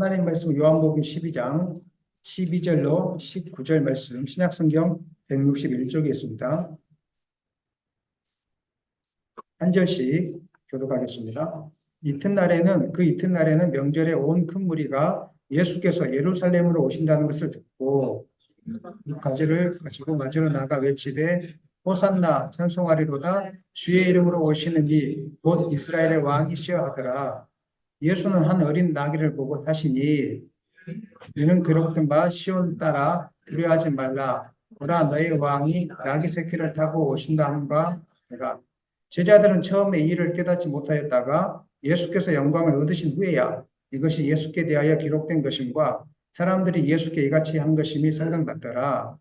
하나님 말씀 요한복음 12장 12절로 19절 말씀 신약성경 161쪽에 있습니다. 한 절씩 교독하겠습니다. 그 이튿날에는 명절에 온 큰 무리가 예수께서 예루살렘으로 오신다는 것을 듣고 가지를 가지고 마저로 나가 외치되 호산나 찬송하리로다 주의 이름으로 오시는 이 곧 이스라엘의 왕이시여 하더라. 예수는 한 어린 나귀를 보고 타시니 이는 기록된 바 시온 따라 두려워하지 말라. 보라 너의 왕이 나귀 새끼를 타고 오신다 함과 같으라. 제자들은 처음에 이 일을 깨닫지 못하였다가 예수께서 영광을 얻으신 후에야 이것이 예수께 대하여 기록된 것임과 사람들이 예수께 이같이 한 것임이 생각났더라.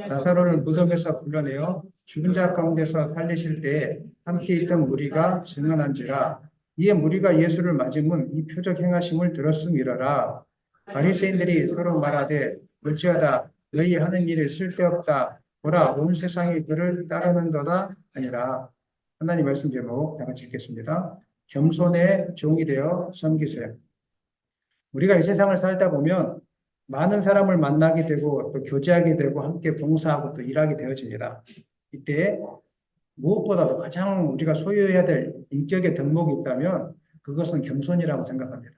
나사로를 무덤에서 불러내어 죽은 자 가운데서 살리실 때 함께 있던 무리가 증언한지라. 이에 무리가 예수를 맞으면 이 표적 행하심을 들었음이러라. 바리새인들이 서로 말하되 어찌하다 너희 하는 일이 쓸데없다. 보라 온 세상이 그를 따르는도다 아니라. 하나님 말씀 제목 다 같이 읽겠습니다. 겸손의 종이 되어 섬기세요. 우리가 이 세상을 살다 보면 많은 사람을 만나게 되고 또 교제하게 되고 함께 봉사하고 또 일하게 되어집니다. 이때 무엇보다도 가장 우리가 소유해야 될 인격의 덕목이 있다면 그것은 겸손이라고 생각합니다.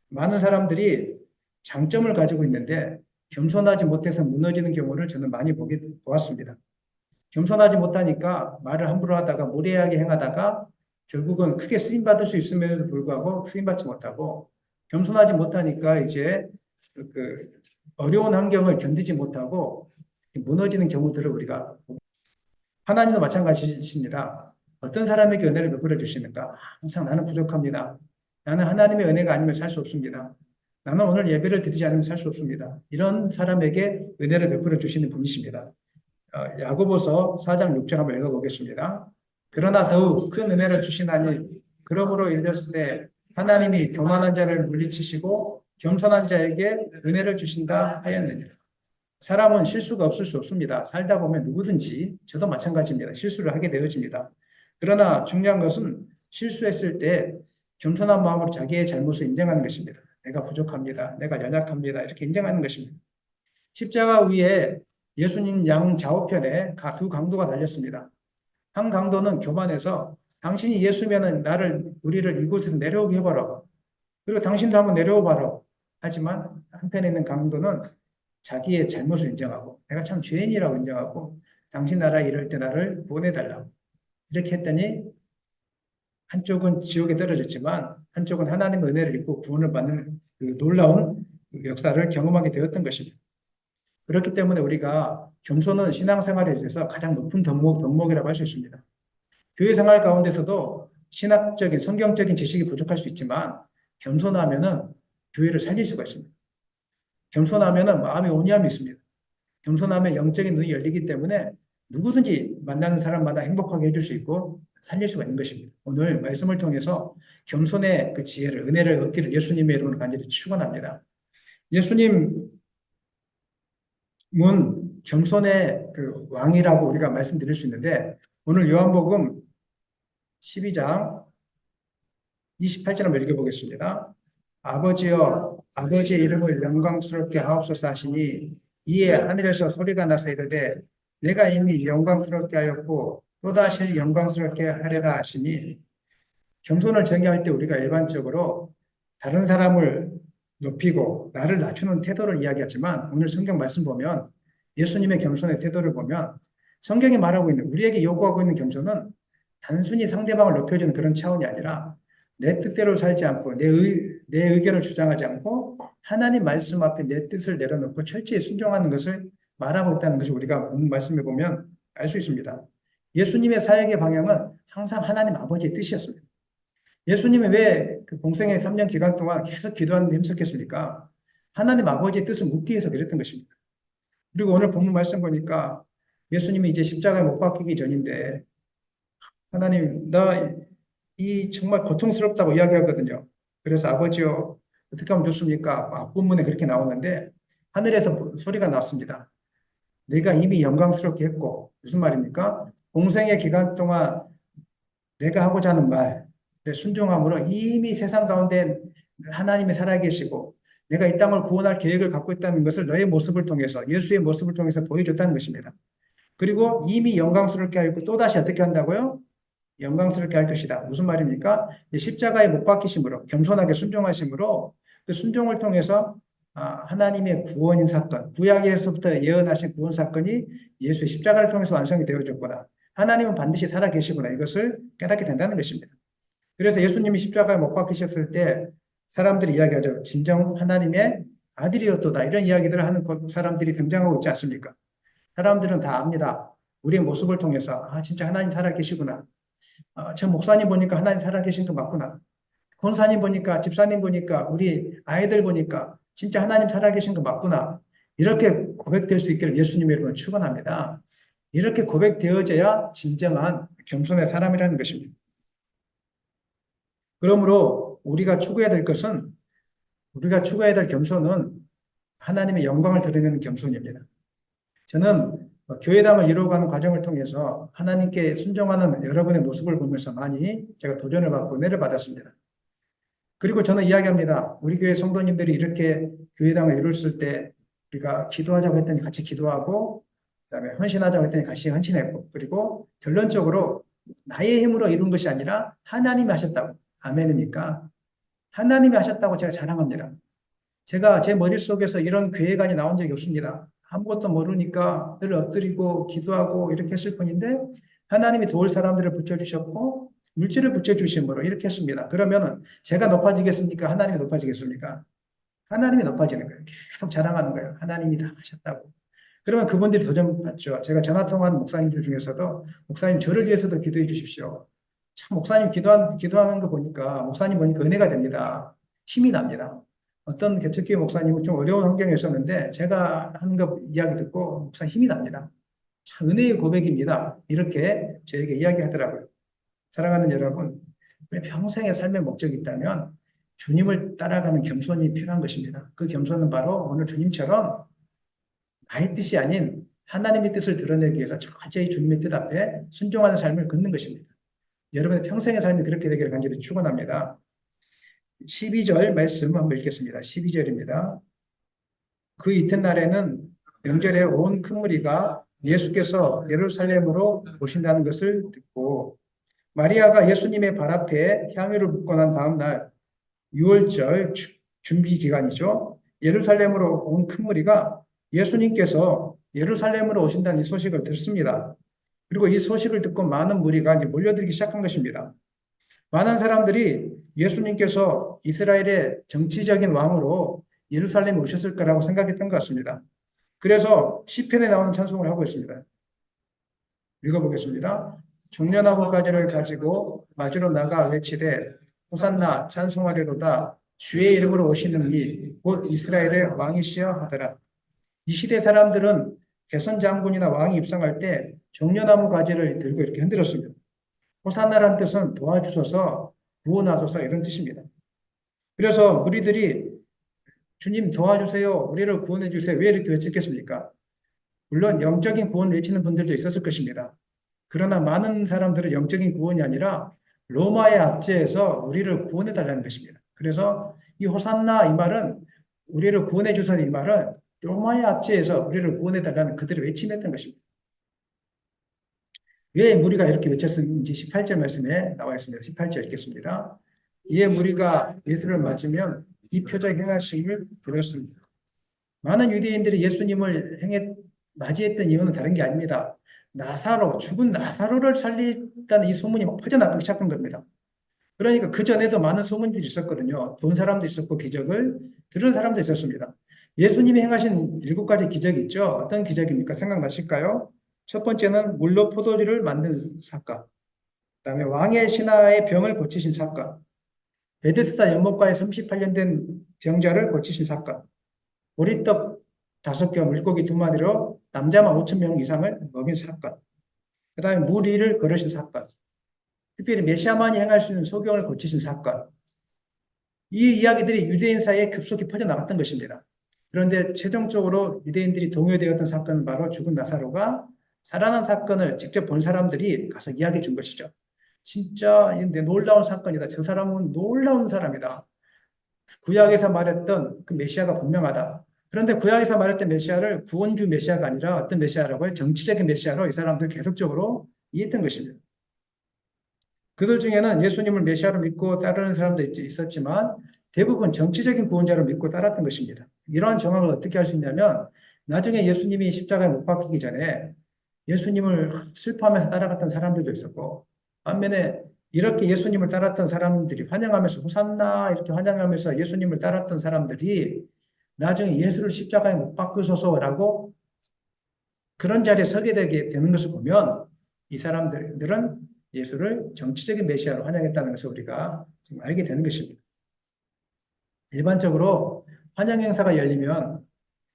많은 사람들이 장점을 가지고 있는데 겸손하지 못해서 무너지는 경우를 저는 많이 보았습니다. 겸손하지 못하니까 말을 함부로 하다가 무례하게 행하다가 결국은 크게 쓰임받을 수 있음에도 불구하고 쓰임받지 못하고 겸손하지 못하니까 이제 그 어려운 환경을 견디지 못하고 무너지는 경우들을 우리가 하나님도 마찬가지십니다. 어떤 사람에게 은혜를 베풀어 주시는가? 항상 나는 부족합니다. 나는 하나님의 은혜가 아니면 살 수 없습니다. 나는 오늘 예배를 드리지 않으면 살 수 없습니다. 이런 사람에게 은혜를 베풀어 주시는 분이십니다. 야고보서 4장 6절 한번 읽어보겠습니다. 그러나 더욱 큰 은혜를 주시나니 그러므로 일렀으되 하나님이 교만한 자를 물리치시고 겸손한 자에게 은혜를 주신다 하였느니라. 사람은 실수가 없을 수 없습니다. 살다 보면 누구든지 저도 마찬가지입니다. 실수를 하게 되어집니다. 그러나 중요한 것은 실수했을 때 겸손한 마음으로 자기의 잘못을 인정하는 것입니다. 내가 부족합니다. 내가 연약합니다. 이렇게 인정하는 것입니다. 십자가 위에 예수님 양 좌우편에 두 강도가 달렸습니다. 한 강도는 교만해서 당신이 예수면은 우리를 이곳에서 내려오게 해봐라. 그리고 당신도 한번 내려오봐라. 하지만 한편에 있는 강도는 자기의 잘못을 인정하고 내가 참 죄인이라고 인정하고 당신 나라에 이럴 때 나를 구원해달라고 이렇게 했더니 한쪽은 지옥에 떨어졌지만 한쪽은 하나님의 은혜를 입고 구원을 받는 그 놀라운 역사를 경험하게 되었던 것입니다. 그렇기 때문에 우리가 겸손은 신앙생활에 있어서 가장 높은 덕목이라고 할 수 있습니다. 교회 생활 가운데서도 신학적인 성경적인 지식이 부족할 수 있지만 겸손하면은 교회를 살릴 수가 있습니다. 겸손하면은 마음의 온유함이 있습니다. 겸손하면 영적인 눈이 열리기 때문에 누구든지 만나는 사람마다 행복하게 해줄 수 있고 살릴 수가 있는 것입니다. 오늘 말씀을 통해서 겸손의 그 지혜를, 은혜를 얻기를 예수님의 이름으로 간절히 축원합니다. 예수님은 겸손의 그 왕이라고 우리가 말씀드릴 수 있는데 오늘 요한복음 12장 28절 한번 읽어보겠습니다. 아버지여 아버지의 이름을 영광스럽게 하옵소서 하시니 이에 하늘에서 소리가 나서 이르되 내가 이미 영광스럽게 하였고 또다시 영광스럽게 하리라 하시니 겸손을 정의할 때 우리가 일반적으로 다른 사람을 높이고 나를 낮추는 태도를 이야기하지만 오늘 성경 말씀 보면 예수님의 겸손의 태도를 보면 성경이 말하고 있는 우리에게 요구하고 있는 겸손은 단순히 상대방을 높여주는 그런 차원이 아니라 내 뜻대로 살지 않고 내 의견을 주장하지 않고 하나님 말씀 앞에 내 뜻을 내려놓고 철저히 순종하는 것을 말하고 있다는 것을 우리가 본문 말씀에 보면 알 수 있습니다. 예수님의 사역의 방향은 항상 하나님 아버지의 뜻이었습니다. 예수님이 왜 그 공생의 3년 기간 동안 계속 기도하는데 힘썼겠습니까? 하나님 아버지의 뜻을 묻기 위해서 그랬던 것입니다. 그리고 오늘 본문 말씀 보니까 예수님이 이제 십자가에 못 박히기 전인데 하나님 나 이 정말 고통스럽다고 이야기하거든요. 그래서 아버지요 어떻게 하면 좋습니까? 앞부분에 그렇게 나오는데 하늘에서 소리가 났습니다. 내가 이미 영광스럽게 했고 무슨 말입니까? 공생의 기간 동안 내가 하고자 하는 말 순종함으로 이미 세상 가운데 하나님이 살아계시고 내가 이 땅을 구원할 계획을 갖고 있다는 것을 너의 모습을 통해서, 예수의 모습을 통해서 보여줬다는 것입니다. 그리고 이미 영광스럽게 하였고 또다시 어떻게 한다고요? 영광스럽게 할 것이다. 무슨 말입니까? 십자가에 못 박히심으로, 겸손하게 순종하심으로 그 순종을 통해서 하나님의 구원인 사건, 구약에서부터 예언하신 구원 사건이 예수의 십자가를 통해서 완성이 되어졌구나. 하나님은 반드시 살아계시구나. 이것을 깨닫게 된다는 것입니다. 그래서 예수님이 십자가에 못 박히셨을 때 사람들이 이야기하죠. 진정 하나님의 아들이었도다. 이런 이야기들을 하는 사람들이 등장하고 있지 않습니까? 사람들은 다 압니다. 우리의 모습을 통해서 진짜 하나님 살아계시구나. 저 목사님 보니까 하나님 살아계신 거 맞구나. 권사님 보니까, 집사님 보니까, 우리 아이들 보니까 진짜 하나님 살아계신 거 맞구나. 이렇게 고백될 수 있기를 예수님의 이름으로 축원합니다. 이렇게 고백되어져야 진정한 겸손의 사람이라는 것입니다. 그러므로 우리가 추구해야 될 것은, 우리가 추구해야 될 겸손은 하나님의 영광을 드러내는 겸손입니다. 저는 교회당을 이루어가는 과정을 통해서 하나님께 순종하는 여러분의 모습을 보면서 많이 제가 도전을 받고 은혜를 받았습니다. 그리고 저는 이야기합니다. 우리 교회 성도님들이 이렇게 교회당을 이뤘을 때 우리가 기도하자고 했더니 같이 기도하고, 그다음에 헌신하자고 했더니 같이 헌신했고, 그리고 결론적으로 나의 힘으로 이룬 것이 아니라 하나님이 하셨다고. 아멘입니까? 하나님이 하셨다고 제가 자랑합니다. 제가 제 머릿속에서 이런 계획안이 나온 적이 없습니다. 아무것도 모르니까 늘 엎드리고 기도하고 이렇게 했을 뿐인데 하나님이 도울 사람들을 붙여주셨고 물질을 붙여주심으로 이렇게 했습니다. 그러면 제가 높아지겠습니까? 하나님이 높아지겠습니까? 하나님이 높아지는 거예요. 계속 자랑하는 거예요. 하나님이 다 하셨다고. 그러면 그분들이 도전받죠. 제가 전화 통화하는 목사님들 중에서도 목사님 저를 위해서도 기도해 주십시오. 참 목사님 기도하는 거 보니까 목사님 보니까 은혜가 됩니다. 힘이 납니다. 어떤 개척교회 목사님은 좀 어려운 환경에 있었는데 제가 하는 거 이야기 듣고 목사 힘이 납니다. 참 은혜의 고백입니다. 이렇게 저에게 이야기하더라고요. 사랑하는 여러분, 평생의 삶의 목적이 있다면 주님을 따라가는 겸손이 필요한 것입니다. 그 겸손은 바로 오늘 주님처럼 나의 뜻이 아닌 하나님의 뜻을 드러내기 위해서 철저히 주님의 뜻 앞에 순종하는 삶을 걷는 것입니다. 여러분의 평생의 삶이 그렇게 되기를 간절히 축원합니다. 12절 말씀 한번 읽겠습니다. 12절입니다. 그 이튿날에는 명절에 온 큰 무리가 예수께서 예루살렘으로 오신다는 것을 듣고 마리아가 예수님의 발 앞에 향유를 붓고 난 다음 날 6월절 준비 기간이죠. 예루살렘으로 온 큰 무리가 예수님께서 예루살렘으로 오신다는 이 소식을 듣습니다. 그리고 이 소식을 듣고 많은 무리가 이제 몰려들기 시작한 것입니다. 많은 사람들이 예수님께서 이스라엘의 정치적인 왕으로 예루살렘에 오셨을 거라고 생각했던 것 같습니다. 그래서 시편에 나오는 찬송을 하고 있습니다. 읽어보겠습니다. 종려나무 가지를 가지고 마주로 나가 외치되 호산나 찬송하리로다 주의 이름으로 오시는 이 곧 이스라엘의 왕이시여 하더라. 이 시대 사람들은 개선 장군이나 왕이 입성할 때 종려나무 가지를 들고 이렇게 흔들었습니다. 호산나라는 뜻은 도와주소서, 구원하소서 이런 뜻입니다. 그래서 무리들이 주님 도와주세요, 우리를 구원해 주세요. 왜 이렇게 외쳤겠습니까? 물론 영적인 구원 외치는 분들도 있었을 것입니다. 그러나 많은 사람들은 영적인 구원이 아니라 로마의 압제에서 우리를 구원해 달라는 것입니다. 그래서 이 호산나 이 말은 우리를 구원해 주소서 이 말은 로마의 압제에서 우리를 구원해 달라는 그들의 외침이었던 것입니다. 왜 무리가 이렇게 외쳤는지 18절 말씀에 나와 있습니다. 18절 읽겠습니다. 이에 무리가 예수를 맞으면 이 표적 행하심을 들었습니다. 많은 유대인들이 예수님을 맞이했던 이유는 다른 게 아닙니다. 죽은 나사로를 살렸다는 이 소문이 막 퍼져나가기 시작한 겁니다. 그러니까 그 전에도 많은 소문들이 있었거든요. 본 사람도 있었고 기적을 들은 사람도 있었습니다. 예수님이 행하신 7가지 기적이 있죠. 어떤 기적입니까? 생각나실까요? 첫 번째는 물로 포도주를 만든 사건, 그다음에 왕의 신하의 병을 고치신 사건, 베데스다 연못가에 38년 된 병자를 고치신 사건, 보리떡 5개, 물고기 2마리로 남자만 5천 명 이상을 먹인 사건, 그다음에 물 위를 걸으신 사건, 특별히 메시아만이 행할 수 있는 소경을 고치신 사건, 이 이야기들이 유대인 사이에 급속히 퍼져나갔던 것입니다. 그런데 최종적으로 유대인들이 동요되었던 사건은 바로 죽은 나사로가 살아난 사건을 직접 본 사람들이 가서 이야기해 준 것이죠. 진짜 놀라운 사건이다. 저 사람은 놀라운 사람이다. 구약에서 말했던 그 메시아가 분명하다. 그런데 구약에서 말했던 메시아를 구원주 메시아가 아니라 어떤 메시아라고요? 정치적인 메시아로 이 사람들 계속적으로 이해했던 것입니다. 그들 중에는 예수님을 메시아로 믿고 따르는 사람도 있었지만 대부분 정치적인 구원자로 믿고 따랐던 것입니다. 이러한 정황을 어떻게 할 수 있냐면 나중에 예수님이 십자가에 못 박히기 전에 예수님을 슬퍼하면서 따라갔던 사람들도 있었고 반면에 이렇게 예수님을 따랐던 사람들이 환영하면서 호산나 이렇게 환영하면서 예수님을 따랐던 사람들이 나중에 예수를 십자가에 못 박으소서라고 그런 자리에 서게 되게 되는 것을 보면 이 사람들은 예수를 정치적인 메시아로 환영했다는 것을 우리가 지금 알게 되는 것입니다. 일반적으로 환영 행사가 열리면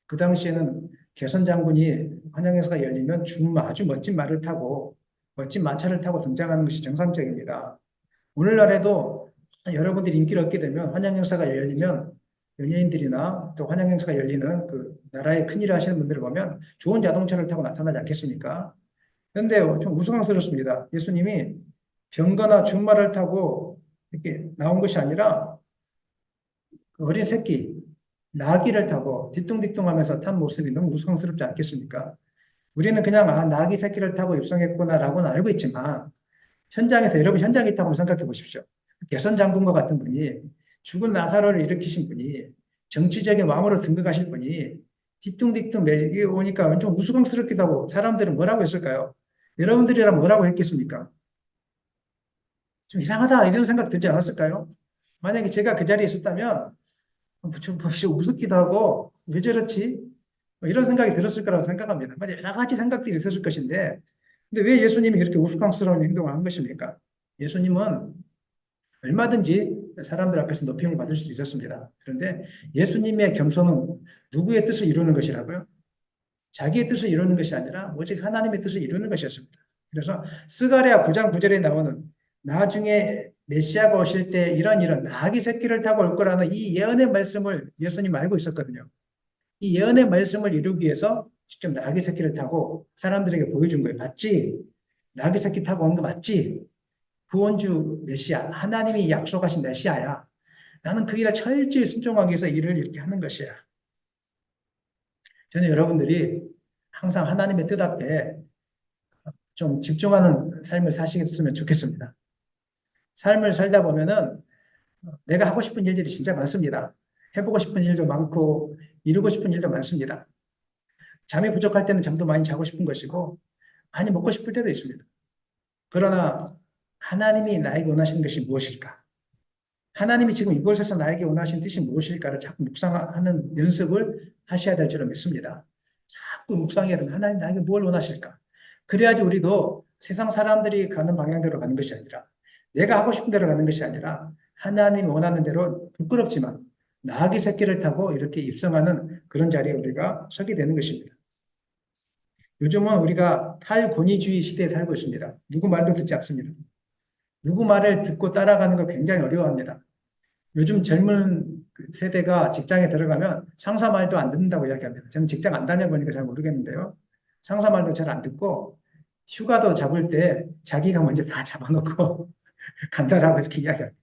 그 당시에는 개선 장군이 환영 행사가 열리면 아주 멋진 말을 타고 멋진 마차를 타고 등장하는 것이 정상적입니다. 오늘날에도 여러분들이 인기를 얻게 되면 환영 행사가 열리면 연예인들이나 또 환영 행사가 열리는 그 나라의 큰일을 하시는 분들을 보면 좋은 자동차를 타고 나타나지 않겠습니까? 그런데 좀 우스꽝스럽습니다. 예수님이 병거나 준말을 타고 이렇게 나온 것이 아니라 그 어린 새끼, 나귀를 타고 뒤뚱뒤뚱하면서 탄 모습이 너무 우스꽝스럽지 않겠습니까? 우리는 그냥 나귀 새끼를 타고 입성했구나라고는 알고 있지만 현장에서 여러분 현장에 있다고 생각해 보십시오. 개선 장군과 같은 분이 죽은 나사로를 일으키신 분이 정치적인 왕으로 등극하실 분이 뒤뚱뒤뚱 매기 오니까 좀 우스꽝스럽기도 하고 사람들은 뭐라고 했을까요? 여러분들이라면 뭐라고 했겠습니까? 좀 이상하다 이런 생각 들지 않았을까요? 만약에 제가 그 자리에 있었다면 좀 우습기도 하고 왜 저렇지? 뭐 이런 생각이 들었을 거라고 생각합니다. 여러 가지 생각들이 있었을 것인데 근데 왜 예수님이 이렇게 우스꽝스러운 행동을 한 것입니까? 예수님은 얼마든지 사람들 앞에서 높임을 받을 수 있었습니다. 그런데 예수님의 겸손은 누구의 뜻을 이루는 것이라고요? 자기의 뜻을 이루는 것이 아니라 오직 하나님의 뜻을 이루는 것이었습니다. 그래서 스가랴 9장 9절에 나오는 나중에 메시아가 오실 때 이런 나귀 새끼를 타고 올 거라는 이 예언의 말씀을 예수님 알고 있었거든요. 이 예언의 말씀을 이루기 위해서 직접 나귀 새끼를 타고 사람들에게 보여준 거예요. 맞지? 나귀 새끼 타고 온 거 맞지? 구원주 메시아, 하나님이 약속하신 메시아야. 나는 그 일에 철저히 순종하기 위해서 일을 이렇게 하는 것이야. 저는 여러분들이 항상 하나님의 뜻 앞에 좀 집중하는 삶을 사시겠으면 좋겠습니다. 삶을 살다 보면은 내가 하고 싶은 일들이 진짜 많습니다. 해보고 싶은 일도 많고 이루고 싶은 일도 많습니다. 잠이 부족할 때는 잠도 많이 자고 싶은 것이고 많이 먹고 싶을 때도 있습니다. 그러나 하나님이 나에게 원하시는 것이 무엇일까? 하나님이 지금 이곳에서 나에게 원하시는 뜻이 무엇일까를 자꾸 묵상하는 연습을 하셔야 될 줄을 믿습니다. 자꾸 묵상해야 됩니다. 하나님 나에게 뭘 원하실까? 그래야지 우리도 세상 사람들이 가는 방향대로 가는 것이 아니라 내가 하고 싶은 대로 가는 것이 아니라 하나님이 원하는 대로 부끄럽지만 나귀 새끼를 타고 이렇게 입성하는 그런 자리에 우리가 서게 되는 것입니다. 요즘은 우리가 탈권위주의 시대에 살고 있습니다. 누구 말도 듣지 않습니다. 누구 말을 듣고 따라가는 거 굉장히 어려워합니다. 요즘 젊은 세대가 직장에 들어가면 상사 말도 안 듣는다고 이야기합니다. 저는 직장 안 다녀보니까 잘 모르겠는데요. 상사 말도 잘 안 듣고 휴가도 잡을 때 자기가 먼저 다 잡아놓고 간다라고 이렇게 이야기합니다.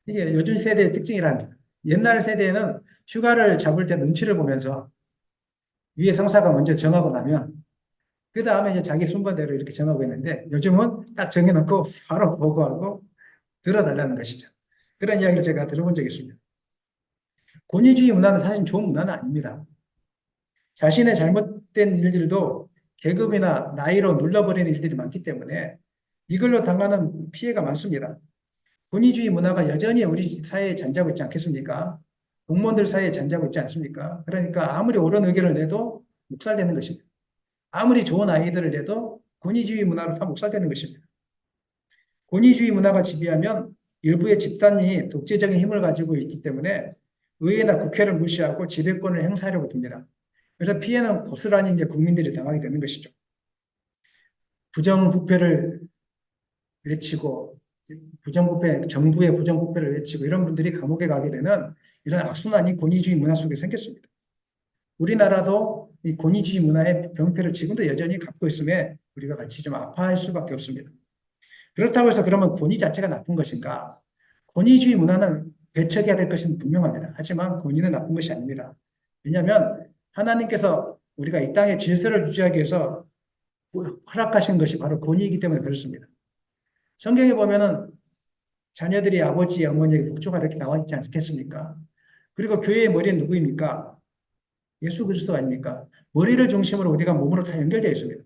이게 요즘 세대의 특징이랍니다. 옛날 세대에는 휴가를 잡을 때 눈치를 보면서 위에 상사가 먼저 정하고 나면 그 다음에 이제 자기 순번대로 이렇게 정하고 있는데 요즘은 딱 정해놓고 바로 보고하고 들어달라는 것이죠. 그런 이야기를 제가 들어본 적이 있습니다. 권위주의 문화는 사실 좋은 문화는 아닙니다. 자신의 잘못된 일들도 계급이나 나이로 눌러버리는 일들이 많기 때문에 이걸로 당하는 피해가 많습니다. 권위주의 문화가 여전히 우리 사회에 잔재하고 있지 않겠습니까? 공무원들 사이에 잔재하고 있지 않습니까? 그러니까 아무리 옳은 의견을 내도 묵살되는 것입니다. 아무리 좋은 아이디어를 내도 권위주의 문화로 다 묵살되는 것입니다. 권위주의 문화가 지배하면 일부의 집단이 독재적인 힘을 가지고 있기 때문에 의회나 국회를 무시하고 지배권을 행사하려고 듭니다. 그래서 피해는 고스란히 이제 국민들이 당하게 되는 것이죠. 부정부패를 외치고 부정부패, 정부의 부정부패를 외치고 이런 분들이 감옥에 가게 되는 이런 악순환이 권위주의 문화 속에 생겼습니다. 우리나라도 이 권위주의 문화의 병폐를 지금도 여전히 갖고 있음에 우리가 같이 좀 아파할 수밖에 없습니다. 그렇다고 해서 그러면 권위 자체가 나쁜 것인가? 권위주의 문화는 배척해야 될 것은 분명합니다. 하지만 권위는 나쁜 것이 아닙니다. 왜냐하면 하나님께서 우리가 이 땅의 질서를 유지하기 위해서 허락하신 것이 바로 권위이기 때문에 그렇습니다. 성경에 보면은 자녀들이 아버지, 어머니에게 복종하라 이렇게 나와 있지 않겠습니까? 그리고 교회의 머리는 누구입니까? 예수 그리스도 아닙니까? 머리를 중심으로 우리가 몸으로 다 연결되어 있습니다.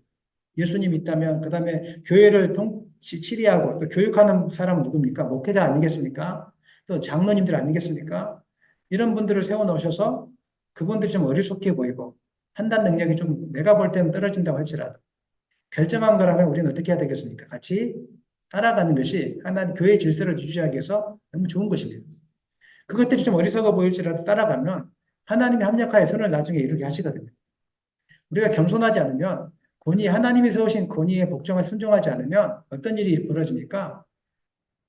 예수님 있다면 그 다음에 교회를 치리하고 또 교육하는 사람은 누굽니까? 목회자 아니겠습니까? 또 장로님들 아니겠습니까? 이런 분들을 세워놓으셔서 그분들이 좀 어리숙해 보이고 판단 능력이 좀 내가 볼 때는 떨어진다고 할지라도 결정한 거라면 우리는 어떻게 해야 되겠습니까? 같이 따라가는 것이 하나님 교회 질서를 유지하기 위해서 너무 좋은 것입니다. 그것들이 좀 어리석어 보일지라도 따라가면 하나님이 합력하여 선을 나중에 이루게 하시거든요. 우리가 겸손하지 않으면 하나님이 세우신 권위에 복종하 순종하지 않으면 어떤 일이 벌어집니까?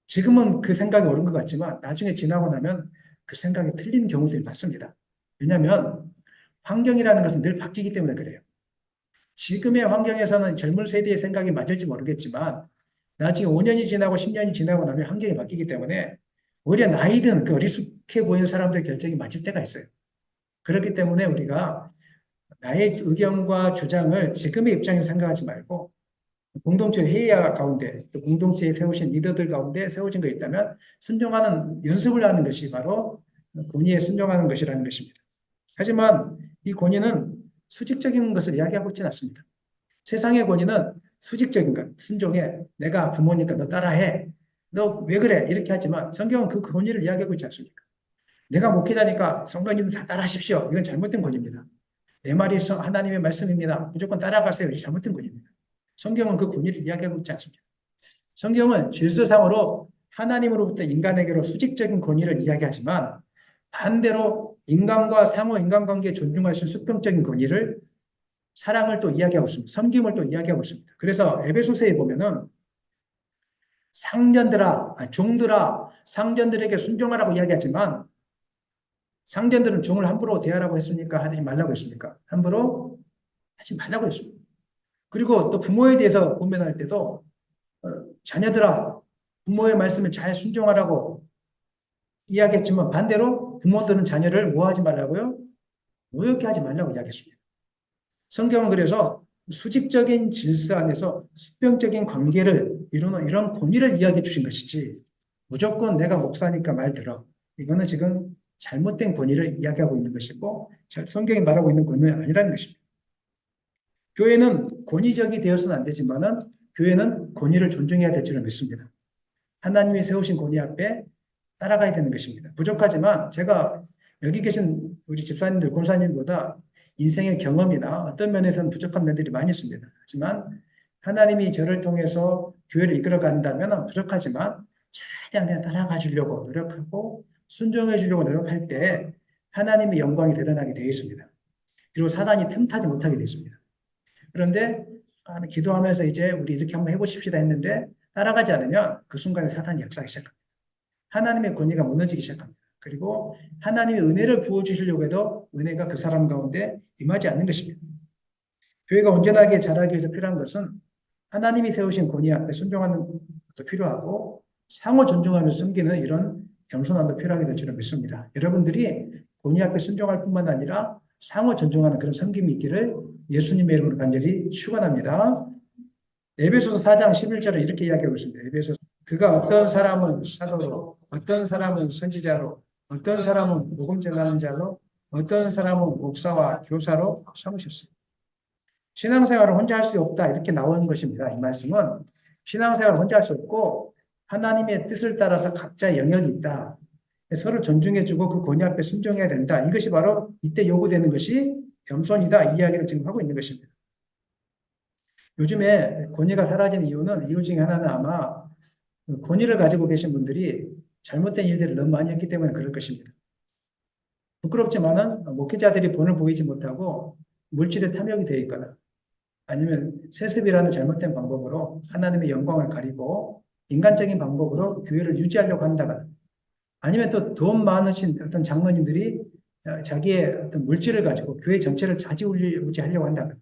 지금은 그 생각이 옳은 것 같지만 나중에 지나고 나면 그 생각이 틀린 경우들이 많습니다. 왜냐하면 환경이라는 것은 늘 바뀌기 때문에 그래요. 지금의 환경에서는 젊은 세대의 생각이 맞을지 모르겠지만 나중에 5년이 지나고 10년이 지나고 나면 환경이 바뀌기 때문에 오히려 나이 든 그 어리숙해 보이는 사람들의 결정이 맞을 때가 있어요. 그렇기 때문에 우리가 나의 의견과 주장을 지금의 입장에서 생각하지 말고 공동체 회의와 가운데 또 공동체에 세우신 리더들 가운데 세워진 거 있다면 순종하는 연습을 하는 것이 바로 권위에 순종하는 것이라는 것입니다. 하지만 이 권위는 수직적인 것을 이야기하고 있지는 않습니다. 세상의 권위는 수직적인 것, 순종해. 내가 부모니까 너 따라해. 너 왜 그래? 이렇게 하지만 성경은 그 권위를 이야기하고 있지 않습니까? 내가 목회자니까 성도님들 다 따라하십시오. 이건 잘못된 권위입니다. 내 말이 하나님의 말씀입니다. 무조건 따라가세요. 이 잘못된 권위입니다. 성경은 그 권위를 이야기하고 있지 않습니다. 성경은 질서상으로 하나님으로부터 인간에게로 수직적인 권위를 이야기하지만 반대로 인간과 상호 인간관계에 존중할 수 있는 수평적인 권위를 사랑을 또 이야기하고 있습니다. 섬김을 또 이야기하고 있습니다. 그래서 에베소서에 보면은 종들아, 상전들에게 순종하라고 이야기하지만 상전들은 종을 함부로 대하라고 했습니까? 하지 말라고 했습니까? 함부로 하지 말라고 했습니다. 그리고 또 부모에 대해서 고면할 때도 자녀들아, 부모의 말씀을 잘 순종하라고 이야기했지만 반대로 부모들은 자녀를 뭐 하지 말라고요? 모욕게 하지 말라고 이야기했습니다. 성경은 그래서 수직적인 질서 안에서 수평적인 관계를 이루는 이런 권위를 이야기해 주신 것이지 무조건 내가 목사니까 말 들어. 이거는 지금 잘못된 권위를 이야기하고 있는 것이고 성경이 말하고 있는 권위는 아니라는 것입니다. 교회는 권위적이 되어서는 안 되지만은 교회는 권위를 존중해야 될 줄을 믿습니다. 하나님이 세우신 권위 앞에 따라가야 되는 것입니다. 부족하지만 제가 여기 계신 우리 집사님들, 권사님보다 인생의 경험이나 어떤 면에서는 부족한 면들이 많이 있습니다. 하지만 하나님이 저를 통해서 교회를 이끌어 간다면 부족하지만 최대한 그냥 따라가 주려고 노력하고 순종해 주려고 노력할 때 하나님의 영광이 드러나게 되어 있습니다. 그리고 사단이 틈타지 못하게 되어 있습니다. 그런데 기도하면서 이제 우리 이렇게 한번 해보십시다 했는데 따라가지 않으면 그 순간에 사단이 역사하기 시작합니다. 하나님의 권위가 무너지기 시작합니다. 그리고 하나님의 은혜를 부어주시려고 해도 은혜가 그 사람 가운데 임하지 않는 것입니다. 교회가 온전하게 자라기 위해서 필요한 것은 하나님이 세우신 권위 앞에 순종하는 것도 필요하고 상호 존중하며 섬기는 이런 겸손함도 필요하게 될 줄을 믿습니다. 여러분들이 권위 앞에 순종할 뿐만 아니라 상호 존중하는 그런 섬김이 있기를 예수님의 이름으로 간절히 축원합니다. 에베소서 4장 11절에 이렇게 이야기하고 있습니다. 에베소서 그가 어떤 사람은 사도로, 어떤 사람은 선지자로, 어떤 사람은 복음 전하는 자로, 어떤 사람은 목사와 교사로 삼으셨습니다. 신앙생활을 혼자 할 수 없다 이렇게 나오는 것입니다. 이 말씀은 신앙생활을 혼자 할 수 없고 하나님의 뜻을 따라서 각자의 영역이 있다. 서로 존중해주고 그 권위 앞에 순종해야 된다. 이것이 바로 이때 요구되는 것이 겸손이다. 이 이야기를 지금 하고 있는 것입니다. 요즘에 권위가 사라진 이유 중에 하나는 아마 권위를 가지고 계신 분들이 잘못된 일들을 너무 많이 했기 때문에 그럴 것입니다. 부끄럽지만은 목회자들이 본을 보이지 못하고 물질에 탐욕이 되어 있거나 아니면 세습이라는 잘못된 방법으로 하나님의 영광을 가리고 인간적인 방법으로 교회를 유지하려고 한다거나 아니면 또 돈 많으신 어떤 장로님들이 자기의 어떤 물질을 가지고 교회 전체를 좌지우지하려고 한다거나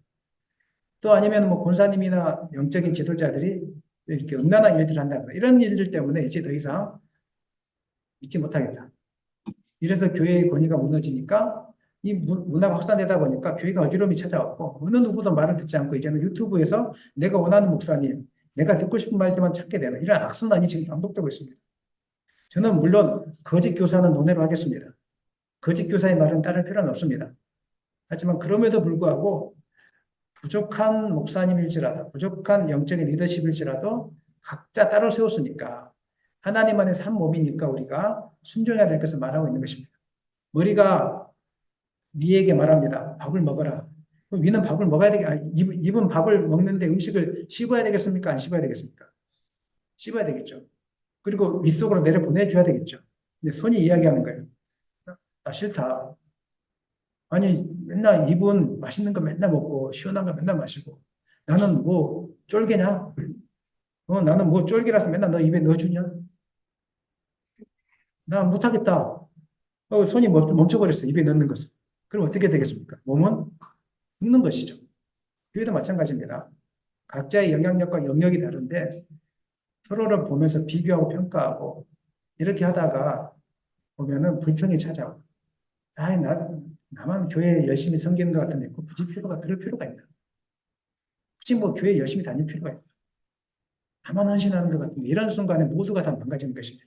또 아니면 뭐 권사님이나 영적인 지도자들이 이렇게 음란한 일들을 한다거나 이런 일들 때문에 이제 더 이상 믿지 못하겠다. 이래서 교회의 권위가 무너지니까 이 문화가 확산되다 보니까 교회가 어지러움이 찾아왔고 어느 누구도 말을 듣지 않고 이제는 유튜브에서 내가 원하는 목사님, 내가 듣고 싶은 말들만 찾게 되는 이런 악순환이 지금 반복되고 있습니다. 저는 물론 거짓 교사는 논외로 하겠습니다. 거짓 교사의 말은 따를 필요는 없습니다. 하지만 그럼에도 불구하고 부족한 목사님일지라도 부족한 영적인 리더십일지라도 각자 따로 세웠으니까 하나님 안에서 한 몸이니까 우리가 순종해야 될 것을 말하고 있는 것입니다. 머리가 위에게 말합니다. 밥을 먹어라. 그럼 위는 밥을 먹어야 되겠, 입은 밥을 먹는데 음식을 씹어야 되겠습니까? 안 씹어야 되겠습니까? 씹어야 되겠죠. 그리고 윗속으로 내려 보내줘야 되겠죠. 근데 손이 이야기하는 거예요. 나 싫다. 아니, 맨날 입은 맛있는 거 맨날 먹고, 시원한 거 맨날 마시고, 나는 뭐 쫄개냐? 나는 뭐 쫄개라서 맨날 너 입에 넣어주냐? 나 못하겠다. 손이 멈춰버렸어. 입에 넣는 것을. 그럼 어떻게 되겠습니까? 몸은 죽는 것이죠. 교회도 마찬가지입니다. 각자의 영향력과 영역이 다른데 서로를 보면서 비교하고 평가하고 이렇게 하다가 보면은 불평이 찾아오고, 나만 교회 열심히 섬기는 것 같은데 굳이 그럴 필요가 있나? 굳이 뭐 교회 열심히 다닐 필요가 있나? 나만 헌신하는 것 같은데 이런 순간에 모두가 다 망가지는 것입니다.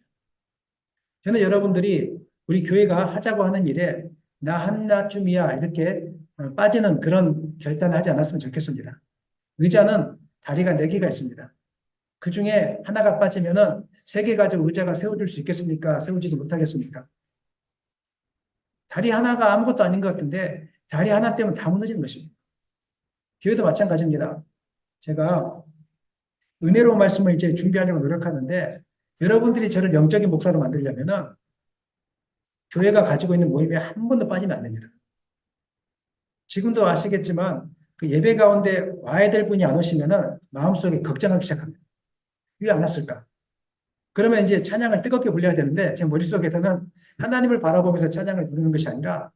저는 여러분들이 우리 교회가 하자고 하는 일에 나 하나쯤이야 이렇게 빠지는 그런 결단을 하지 않았으면 좋겠습니다. 의자는 다리가 4개가 있습니다. 그 중에 하나가 빠지면은 3개 가지고 의자가 세워질 수 있겠습니까? 세워지지 못하겠습니까? 다리 하나가 아무것도 아닌 것 같은데 다리 하나 때문에 다 무너지는 것입니다. 교회도 마찬가지입니다. 제가 은혜로운 말씀을 이제 준비하려고 노력하는데 여러분들이 저를 영적인 목사로 만들려면은 교회가 가지고 있는 모임에 한 번도 빠지면 안 됩니다. 지금도 아시겠지만 그 예배 가운데 와야 될 분이 안 오시면은 마음속에 걱정하기 시작합니다. 왜 안 왔을까? 그러면 이제 찬양을 뜨겁게 불려야 되는데 제 머릿속에서는 하나님을 바라보면서 찬양을 부르는 것이 아니라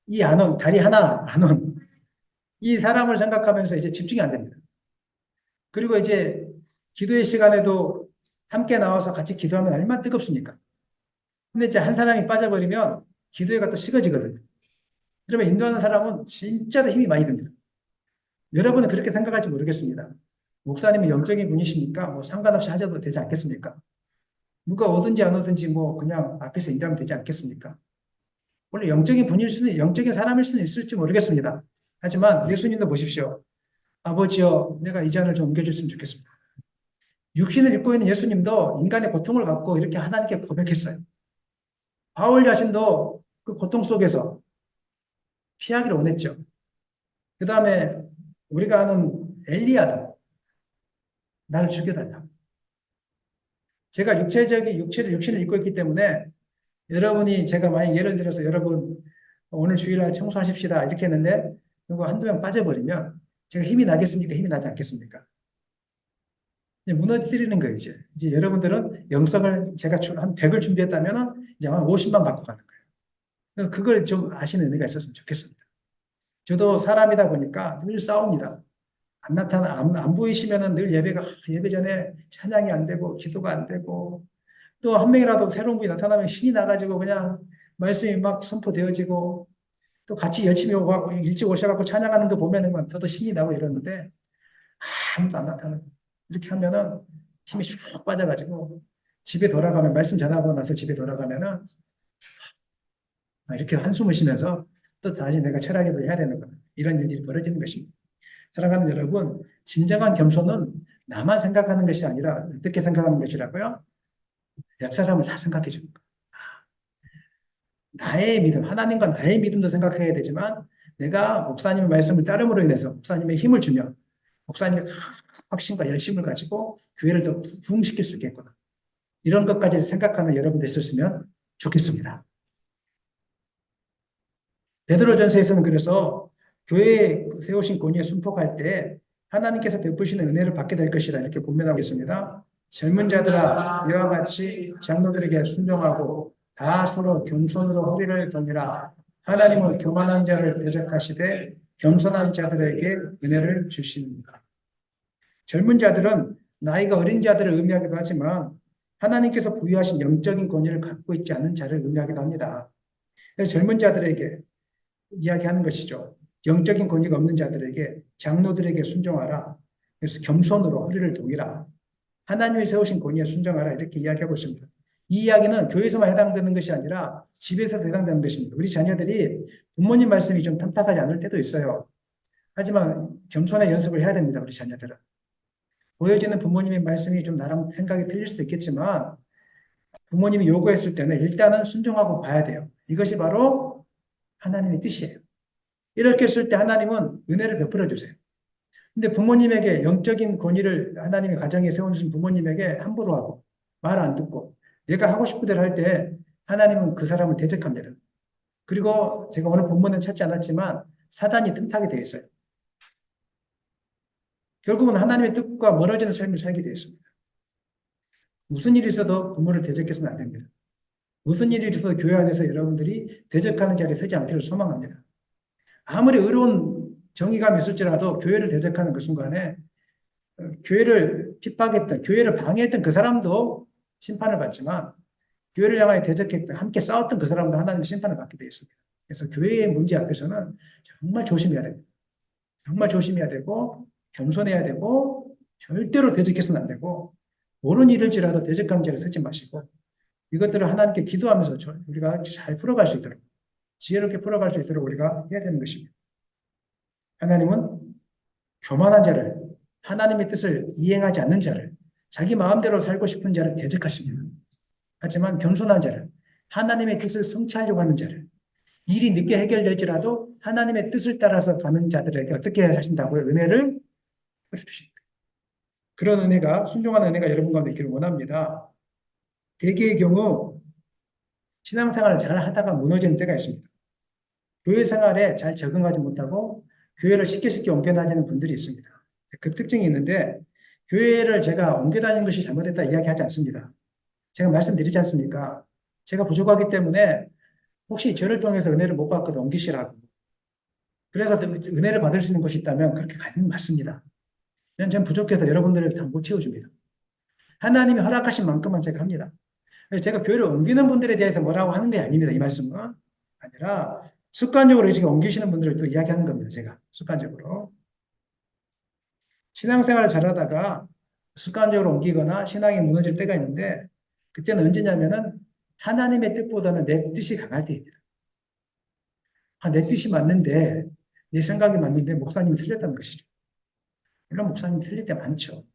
이 안원, 다리 하나 안원, 이 사람을 생각하면서 이제 집중이 안 됩니다. 그리고 이제 기도의 시간에도 함께 나와서 같이 기도하면 얼마나 뜨겁습니까? 근데 이제 한 사람이 빠져버리면 기도회가 또 식어지거든요. 그러면 인도하는 사람은 진짜로 힘이 많이 듭니다. 여러분은 그렇게 생각할지 모르겠습니다. 목사님은 영적인 분이시니까 뭐 상관없이 하셔도 되지 않겠습니까? 누가 오든지 안 오든지 뭐 그냥 앞에서 인도하면 되지 않겠습니까? 원래 영적인 사람일 수는 있을지 모르겠습니다. 하지만 예수님도 보십시오. 아버지여, 내가 이 잔을 좀 옮겨줬으면 좋겠습니다. 육신을 입고 있는 예수님도 인간의 고통을 갖고 이렇게 하나님께 고백했어요. 바울 자신도 그 고통 속에서 피하기를 원했죠. 그 다음에 우리가 아는 엘리야도 나를 죽여달라. 제가 육신을 입고 있기 때문에 여러분이 제가 만약 예를 들어서 여러분 오늘 주일날 청소하십시다 이렇게 했는데 누구 한두 명 빠져버리면 제가 힘이 나겠습니까? 힘이 나지 않겠습니까? 무너뜨리는 거예요, 이제. 이제 여러분들은 영성을 제가 한 100을 준비했다면 이제 한 50만 받고 가는 거예요. 그걸 좀 아시는 의미가 있었으면 좋겠습니다. 저도 사람이다 보니까 늘 싸웁니다. 안 보이시면은 늘 예배 전에 찬양이 안 되고, 기도가 안 되고, 또 한 명이라도 새로운 분이 나타나면 신이 나가지고 그냥 말씀이 막 선포되어지고, 또 같이 열심히 오고, 일찍 오셔갖고 찬양하는 거 보면은 저도 신이 나고 이러는데, 아무도 안 나타나고. 이렇게 하면은 힘이 쭉 빠져가지고, 집에 돌아가면, 말씀 전하고 나서 집에 돌아가면은, 이렇게 한숨을 쉬면서 또 다시 내가 철학을 해야 되는구나. 이런 일이 벌어지는 것입니다. 사랑하는 여러분, 진정한 겸손은 나만 생각하는 것이 아니라 어떻게 생각하는 것이라고요? 옆 사람을 다 생각해 주는 거. 나의 믿음, 하나님과 나의 믿음도 생각해야 되지만 내가 목사님의 말씀을 따름으로 인해서 목사님의 힘을 주면 목사님의 확신과 열심을 가지고 교회를 더 부흥시킬 수 있겠구나. 이런 것까지 생각하는 여러분들 있었으면 좋겠습니다. 베드로전서에서는 그래서 교회에 세우신 권위에 순복할 때 하나님께서 베푸시는 은혜를 받게 될 것이다 이렇게 권면하고 있습니다. 젊은 자들아 이와 같이 장로들에게 순종하고 다 서로 겸손으로 허리를 동이라. 하나님은 교만한 자를 대적하시되 겸손한 자들에게 은혜를 주십니다. 젊은 자들은 나이가 어린 자들을 의미하기도 하지만 하나님께서 부여하신 영적인 권위를 갖고 있지 않은 자를 의미하기도 합니다. 그래서 젊은 자들에게 이야기하는 것이죠. 영적인 권위가 없는 자들에게 장로들에게 순종하라. 그래서 겸손으로 허리를 동이라. 하나님이 세우신 권위에 순종하라. 이렇게 이야기하고 있습니다. 이 이야기는 교회에서만 해당되는 것이 아니라 집에서도 해당되는 것입니다. 우리 자녀들이 부모님 말씀이 좀 탐탁하지 않을 때도 있어요. 하지만 겸손의 연습을 해야 됩니다. 우리 자녀들은. 보여지는 부모님의 말씀이 좀 나랑 생각이 틀릴 수도 있겠지만 부모님이 요구했을 때는 일단은 순종하고 봐야 돼요. 이것이 바로 하나님의 뜻이에요. 이렇게 했을 때 하나님은 은혜를 베풀어 주세요. 근데 부모님에게 영적인 권위를 하나님의 가정에 세워주신 부모님에게 함부로 하고 말 안 듣고 내가 하고 싶은 대로 할 때 하나님은 그 사람을 대적합니다. 그리고 제가 오늘 본문은 찾지 않았지만 사단이 틈타게 되어 있어요. 결국은 하나님의 뜻과 멀어지는 삶을 살게 되어 있습니다. 무슨 일이 있어도 부모를 대적해서는 안 됩니다. 무슨 일이 있어도 교회 안에서 여러분들이 대적하는 자리에 서지 않기를 소망합니다. 아무리 의로운 정의감이 있을지라도 교회를 대적하는 그 순간에 교회를 핍박했던, 교회를 방해했던 그 사람도 심판을 받지만 교회를 향하여 대적했던, 함께 싸웠던 그 사람도 하나님의 심판을 받게 되어 있습니다. 그래서 교회의 문제 앞에서는 정말 조심해야 됩니다. 정말 조심해야 되고 겸손해야 되고 절대로 대적해서는 안 되고 옳은 일일지라도 대적하는 자리에 서지 마시고 이것들을 하나님께 기도하면서 우리가 잘 풀어갈 수 있도록 지혜롭게 풀어갈 수 있도록 우리가 해야 되는 것입니다. 하나님은 교만한 자를 하나님의 뜻을 이행하지 않는 자를 자기 마음대로 살고 싶은 자를 대적하십니다. 하지만 겸손한 자를 하나님의 뜻을 성취하려고 하는 자를 일이 늦게 해결될지라도 하나님의 뜻을 따라서 가는 자들에게 어떻게 하신다고요? 은혜를 베풀어주십니다. 그런 은혜가 순종하는 은혜가 여러분 가운데 있기를 원합니다. 대개의 경우 신앙생활을 잘 하다가 무너지는 때가 있습니다. 교회 생활에 잘 적응하지 못하고 교회를 쉽게 옮겨 다니는 분들이 있습니다. 그 특징이 있는데 교회를 제가 옮겨 다니는 것이 잘못됐다 이야기하지 않습니다. 제가 말씀드리지 않습니까? 제가 부족하기 때문에 혹시 저를 통해서 은혜를 못 받거든 옮기시라고. 그래서 은혜를 받을 수 있는 곳이 있다면 그렇게 가는 맞습니다. 저는 부족해서 여러분들을 다 못 채워줍니다. 하나님이 허락하신 만큼만 제가 합니다. 제가 교회를 옮기는 분들에 대해서 뭐라고 하는 게 아닙니다. 이 말씀은 아니라 습관적으로 지금 옮기시는 분들을 또 이야기하는 겁니다. 제가 습관적으로. 신앙생활을 잘하다가 습관적으로 옮기거나 신앙이 무너질 때가 있는데 그때는 언제냐면은 하나님의 뜻보다는 내 뜻이 강할 때입니다. 내 뜻이 맞는데 내 생각이 맞는데 목사님이 틀렸다는 것이죠. 물론 목사님이 틀릴 때 많죠.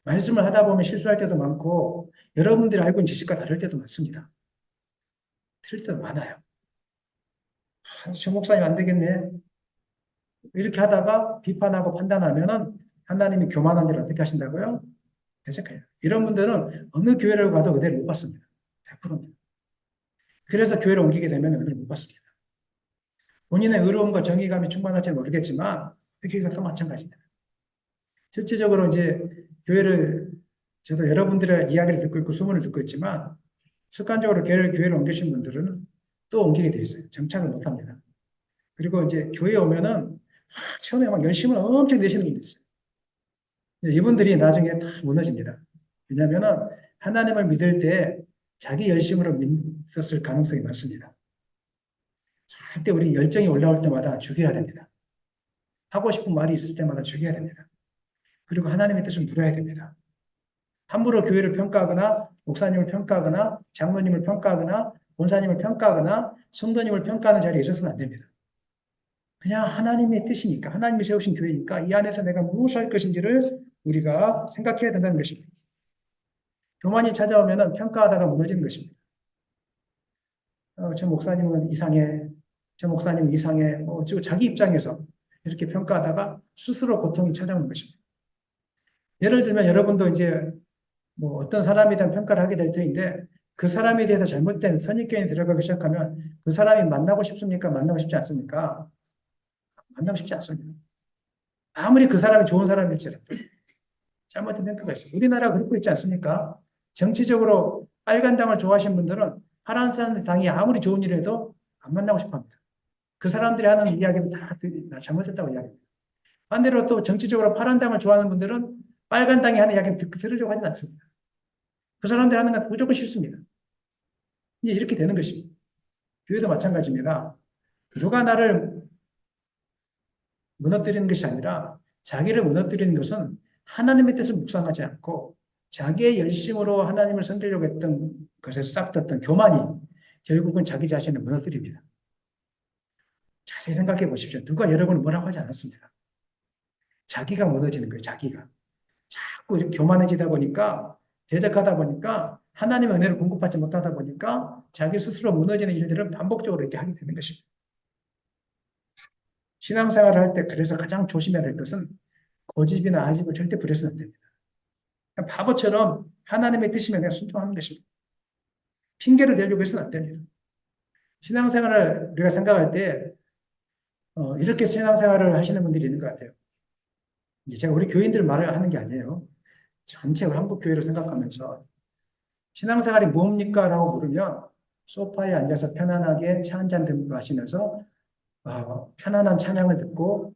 말씀을 하다 보면 실수할 때도 많고 여러분들이 알고 있는 지식과 다를 때도 많습니다. 틀릴 때도 많아요. 저 목사님 안 되겠네. 이렇게 하다가 비판하고 판단하면은 하나님이 교만한 일을 어떻게 하신다고요? 대적해요. 이런 분들은 어느 교회를 가도 은혜를 못 받습니다. 100%입니다. 그래서 교회를 옮기게 되면 은혜를 못 받습니다. 본인의 의로움과 정의감이 충만할지는 모르겠지만 그 교회가 또 마찬가지입니다. 실질적으로 이제 교회를 저도 여러분들의 이야기를 듣고 있고 소문을 듣고 있지만 습관적으로 교회를 옮기신 분들은 또 옮기게 돼 있어요. 정착을 못 합니다. 그리고 이제 교회에 오면은 처음에 막 열심을 엄청 내시는 분들 있어요. 이분들이 나중에 다 무너집니다. 왜냐하면은 하나님을 믿을 때 자기 열심으로 믿었을 가능성이 많습니다. 절대 우리 열정이 올라올 때마다 죽여야 됩니다. 하고 싶은 말이 있을 때마다 죽여야 됩니다. 그리고 하나님의 뜻을 물어야 됩니다. 함부로 교회를 평가하거나 목사님을 평가하거나 장로님을 평가하거나 본사님을 평가하거나 성도님을 평가하는 자리에 있어서는 안 됩니다. 그냥 하나님의 뜻이니까 하나님이 세우신 교회니까 이 안에서 내가 무엇을 할 것인지를 우리가 생각해야 된다는 것입니다. 교만이 찾아오면 평가하다가 무너지는 것입니다. 저 목사님은 이상해. 저 목사님은 이상해. 어쩌고 자기 입장에서 이렇게 평가하다가 스스로 고통이 찾아오는 것입니다. 예를 들면 여러분도 이제 뭐 어떤 사람에 대한 평가를 하게 될 터인데 그 사람에 대해서 잘못된 선입견이 들어가기 시작하면 그 사람이 만나고 싶습니까? 만나고 싶지 않습니까? 만나고 싶지 않습니다. 아무리 그 사람이 좋은 사람일지라도 잘못된 평가가 있어요. 우리나라 그렇고 있지 않습니까? 정치적으로 빨간 당을 좋아하시는 분들은 파란 당이 아무리 좋은 일해도 안 만나고 싶어 합니다. 그 사람들이 하는 이야기는 다 잘못했다고 이야기합니다. 반대로 또 정치적으로 파란 당을 좋아하는 분들은 빨간 당이 하는 이야기는 들으려고 하지 않습니다. 그 사람들이 하는 건 무조건 싫습니다. 이제 이렇게 되는 것입니다. 교회도 마찬가지입니다. 누가 나를 무너뜨리는 것이 아니라 자기를 무너뜨리는 것은 하나님의 뜻을 묵상하지 않고 자기의 열심으로 하나님을 섬기려고 했던 것에서 싹텄던 교만이 결국은 자기 자신을 무너뜨립니다. 자세히 생각해 보십시오. 누가 여러분을 뭐라고 하지 않았습니다. 자기가 무너지는 거예요. 자기가. 자꾸 이렇게 교만해지다 보니까 대적하다 보니까 하나님의 은혜를 공급받지 못하다 보니까 자기 스스로 무너지는 일들을 반복적으로 이렇게 하게 되는 것입니다. 신앙생활을 할 때 그래서 가장 조심해야 될 것은 고집이나 아집을 절대 부려서는 안 됩니다. 바보처럼 하나님의 뜻이면 그냥 순종하는 것입니다. 핑계를 대려고 해서는 안 됩니다. 신앙생활을 우리가 생각할 때 이렇게 신앙생활을 하시는 분들이 있는 것 같아요. 이제 제가 우리 교인들 말을 하는 게 아니에요. 전체 한국 교회를 생각하면서 신앙생활이 뭡니까? 라고 물으면 소파에 앉아서 편안하게 차 한 잔 마시면서 편안한 찬양을 듣고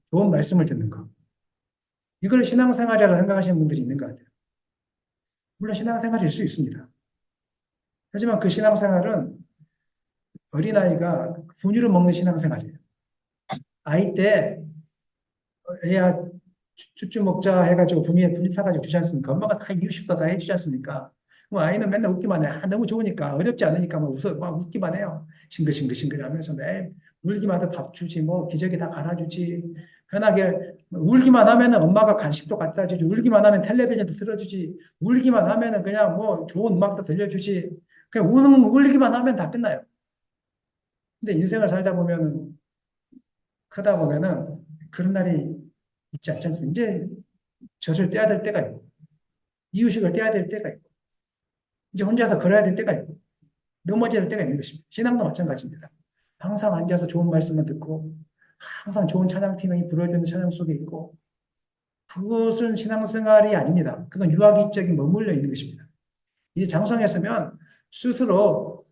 좋은 말씀을 듣는 거. 이걸 신앙생활이라고 생각하시는 분들이 있는 것 같아요. 물론 신앙생활일 수 있습니다. 하지만 그 신앙생활은 어린아이가 분유를 먹는 신앙생활이에요. 아이 때 애야 쭈쭈 먹자 해가지고 분유 타가지고 주지 않습니까? 엄마가 다 이유식도 다 해주지 않습니까? 그럼 아이는 맨날 웃기만 해. 너무 좋으니까 어렵지 않으니까 막 웃기만 해요. 싱글싱글 하면서 매일 울기만 해도 밥 주지 뭐 기저귀 다 갈아주지. 편하게 울기만 하면은 엄마가 간식도 갖다 주지. 울기만 하면 텔레비전도 틀어주지. 울기만 하면은 그냥 뭐 좋은 음악도 들려주지. 그냥 울기만 하면 다 끝나요. 근데 인생을 살다 보면은 크다 보면은 그런 날이 있지 않지 않습니까? 이제 젖을 떼야 될 때가 있고 이유식을 떼야 될 때가 있고 이제 혼자서 걸어야 될 때가 있고 넘어져야 될 때가 있는 것입니다. 신앙도 마찬가지입니다. 항상 앉아서 좋은 말씀을 듣고 항상 좋은 찬양팀이 불러주는 찬양 속에 있고 그것은 신앙생활이 아닙니다. 그건 유아기적인 머물러 있는 것입니다. 이제 장성했으면 스스로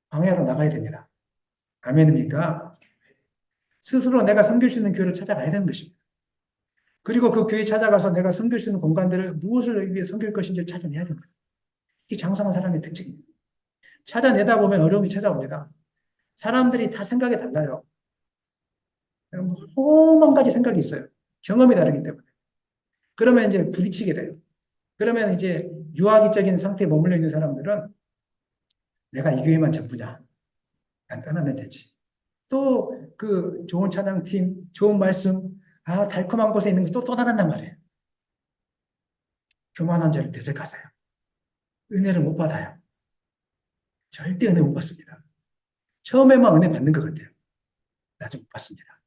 광야로 나가야 됩니다. 아멘입니까? 스스로 내가 섬길 수 있는 교회를 찾아가야 되는 것입니다. 그리고 그 교회 찾아가서 내가 섬길 수 있는 공간들을 무엇을 위해 섬길 것인지를 찾아내야 됩니다. 이게 장성한 사람의 특징입니다. 찾아내다 보면 어려움이 찾아옵니다. 사람들이 다 생각이 달라요. 만 가지 생각이 있어요. 경험이 다르기 때문에. 그러면 이제 부딪히게 돼요. 그러면 이제 유아기적인 상태에 머물러 있는 사람들은 내가 이 교회만 전부냐. 난 떠나면 되지. 또 그 좋은 찬양팀, 좋은 말씀, 달콤한 곳에 있는 거 또 떠나간단 말이에요. 교만한 자를 대적하세요. 은혜를 못 받아요. 절대 은혜 못 받습니다. 처음에만 은혜 받는 것 같아요. 나중에 못 받습니다.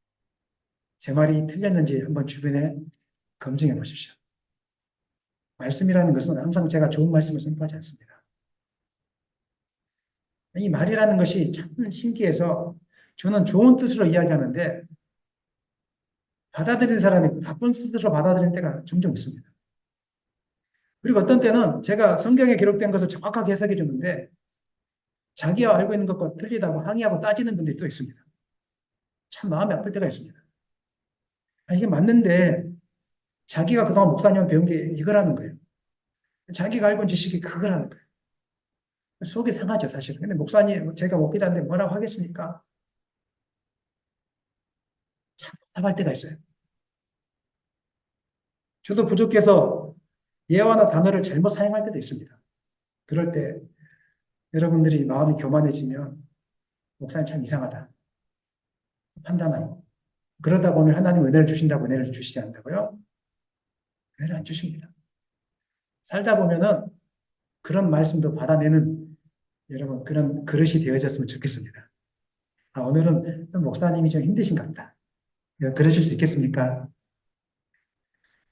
제 말이 틀렸는지 한번 주변에 검증해 보십시오. 말씀이라는 것은 항상 제가 좋은 말씀을 선포하지 않습니다. 이 말이라는 것이 참 신기해서 저는 좋은 뜻으로 이야기하는데 받아들이는 사람이 나쁜 뜻으로 받아들이는 때가 종종 있습니다. 그리고 어떤 때는 제가 성경에 기록된 것을 정확하게 해석해 주는데 자기가 알고 있는 것과 틀리다고 항의하고 따지는 분들이 또 있습니다. 참 마음이 아플 때가 있습니다. 이게 맞는데 자기가 그동안 목사님한테 배운 게 이거라는 거예요. 자기가 알고 있는 지식이 그거라는 거예요. 속이 상하죠, 사실은. 근데 목사님, 제가 먹기도 하는데 뭐라고 하겠습니까? 참 답답할 때가 있어요. 저도 부족해서 예화나 단어를 잘못 사용할 때도 있습니다. 그럴 때 여러분들이 마음이 교만해지면 목사님 참 이상하다. 판단하고. 그러다 보면 하나님 은혜를 주신다고 은혜를 주시지 않는다고요? 은혜를 안 주십니다. 살다 보면은 그런 말씀도 받아내는 여러분 그런 그릇이 되어졌으면 좋겠습니다. 오늘은 목사님이 좀 힘드신가 보다. 그러실 수 있겠습니까?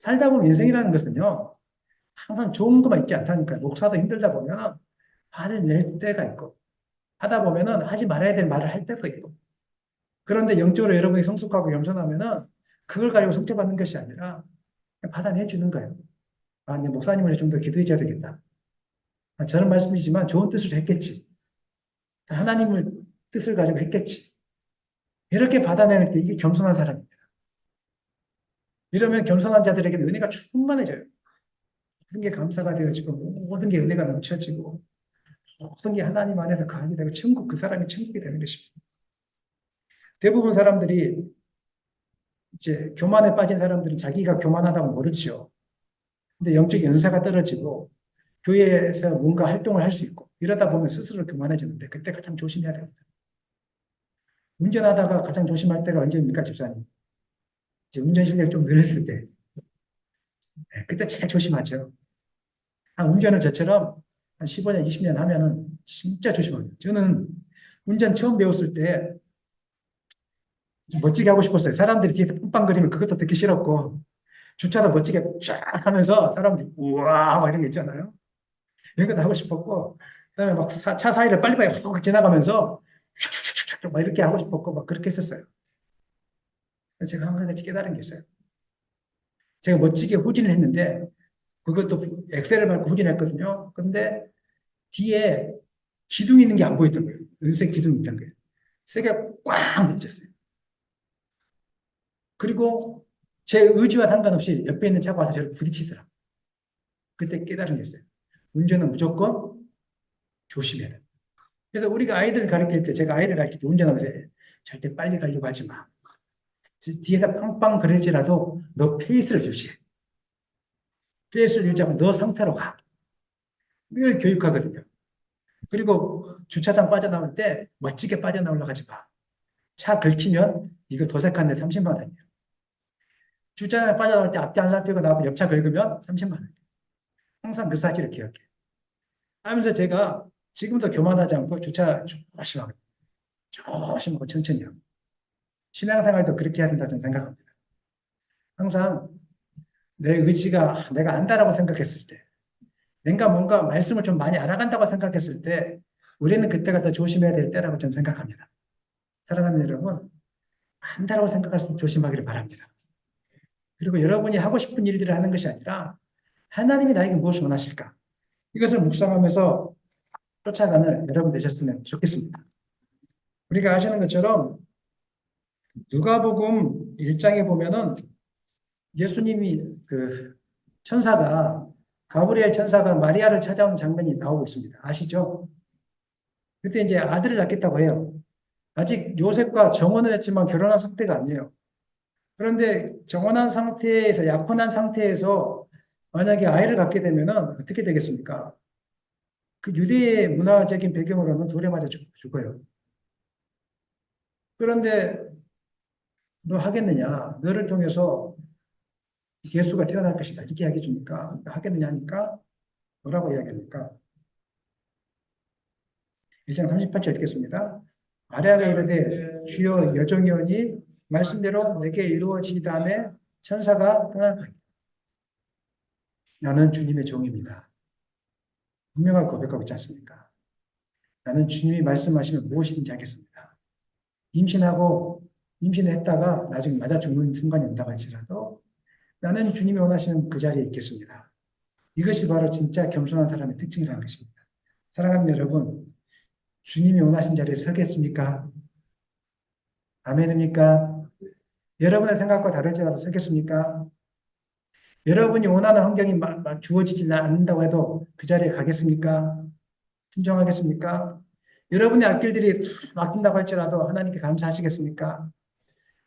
살다 보면 인생이라는 것은요, 항상 좋은 것만 있지 않다니까요. 목사도 힘들다 보면 화를 낼 때가 있고, 하다 보면은 하지 말아야 될 말을 할 때도 있고. 그런데 영적으로 여러분이 성숙하고 겸손하면은 그걸 가지고 성취받는 것이 아니라 받아내 주는 거예요. 내 목사님을 좀 더 기도해 줘야 되겠다. 저런 말씀이지만 좋은 뜻으로 했겠지. 하나님을 뜻을 가지고 했겠지. 이렇게 받아내는 게 이게 겸손한 사람입니다. 이러면 겸손한 자들에게는 은혜가 충만해져요. 모든 게 감사가 되어지고 모든 게 은혜가 넘쳐지고 성이 하나님 안에서 거하게 되고 천국, 그 사람이 천국이 되는 것입니다. 대부분 사람들이 이제 교만에 빠진 사람들은 자기가 교만하다고 모르죠. 근데 영적인 은사가 떨어지고 교회에서 뭔가 활동을 할 수 있고 이러다 보면 스스로 교만해지는데 그때 가장 조심해야 됩니다. 운전하다가 가장 조심할 때가 언제입니까, 집사님? 이제 운전 실력이 좀 늘었을 때. 네, 그때 제일 조심하죠. 운전을 저처럼 한 15년, 20년 하면은 진짜 조심합니다. 저는 운전 처음 배웠을 때 멋지게 하고 싶었어요. 사람들이 뒤에서 빵빵거리면 그것도 듣기 싫었고, 주차도 멋지게 쫙 하면서 사람들이 우와 막 이런 게 있잖아요. 이런 것도 하고 싶었고, 그다음에 막 차 사이를 빨리빨리 확 지나가면서 슉슉슉슉 막 이렇게 하고 싶었고 막 그렇게 했었어요. 그래서 제가 한 가지 깨달은 게 있어요. 제가 멋지게 후진을 했는데 그것도 엑셀을 밟고 후진했거든요. 근데 뒤에 기둥이 있는 게 안 보였던 거예요. 은색 기둥이 있던 거예요. 세게 꽉 부딪혔어요. 그리고 제 의지와 상관없이 옆에 있는 차가 와서 저를 부딪히더라고요. 그때 깨달은 게 있어요. 운전은 무조건 조심해야 돼. 그래서 우리가 아이들을 가르칠 때, 제가 아이를 가르칠 때 운전하면서 절대 빨리 가려고 하지 마. 뒤에다 빵빵 그러지라도 너 페이스를 주시. 페이스를 유지하면 너 상태로 가. 늘 교육하거든요. 그리고 주차장 빠져나올 때 멋지게 빠져나오려고 하지 마. 차 긁히면 이거 도색하는데 30만 원이에요. 주차장에 빠져나올 때 앞뒤 안 살피고 나하고 옆차 긁으면 30만 원. 항상 그 사실을 기억해. 하면서 제가 지금도 교만하지 않고 주차 조심하고, 조심하고 천천히 하고. 신앙생활도 그렇게 해야 된다 저는 생각합니다. 항상 내 의지가 내가 안다라고 생각했을 때, 내가 뭔가 말씀을 좀 많이 알아간다고 생각했을 때, 우리는 그때가 더 조심해야 될 때라고 저는 생각합니다. 사랑하는 여러분, 안다라고 생각할 때 조심하기를 바랍니다. 그리고 여러분이 하고 싶은 일들을 하는 것이 아니라 하나님이 나에게 무엇을 원하실까? 이것을 묵상하면서 쫓아가는 여러분 되셨으면 좋겠습니다. 우리가 아시는 것처럼 누가복음 1장에 보면은 예수님이 그 천사가 가브리엘 천사가 마리아를 찾아오는 장면이 나오고 있습니다. 아시죠? 그때 이제 아들을 낳겠다고 해요. 아직 요셉과 정혼을 했지만 결혼한 상태가 아니에요. 그런데 정혼한 상태에서 약혼한 상태에서 만약에 아이를 갖게 되면은 어떻게 되겠습니까? 그 유대의 문화적인 배경으로는 돌에 맞아 죽어요. 그런데 너 하겠느냐? 너를 통해서 예수가 태어날 것이다. 이렇게 이야기해 주니까 하겠느냐 하니까 뭐라고 이야기합니까? 1장 38절 읽겠습니다. 마리아가 이르되 주여 여종이오니 말씀대로 내게 이루어지다음에 천사가 떠나가니 나는 주님의 종입니다. 분명하게 고백하고 있지 않습니까? 나는 주님이 말씀하시면 무엇이든지 하겠습니다. 임신했다가 나중에 맞아 죽는 순간이 온다고 할지라도 나는 주님이 원하시는 그 자리에 있겠습니다. 이것이 바로 진짜 겸손한 사람의 특징이라는 것입니다. 사랑하는 여러분, 주님이 원하신 자리에 서겠습니까? 아멘입니까? 여러분의 생각과 다를지라도 서겠습니까? 여러분이 원하는 환경이 주어지지 않는다고 해도 그 자리에 가겠습니까? 순종하겠습니까? 여러분의 앞길들이 막힌다고 할지라도 하나님께 감사하시겠습니까?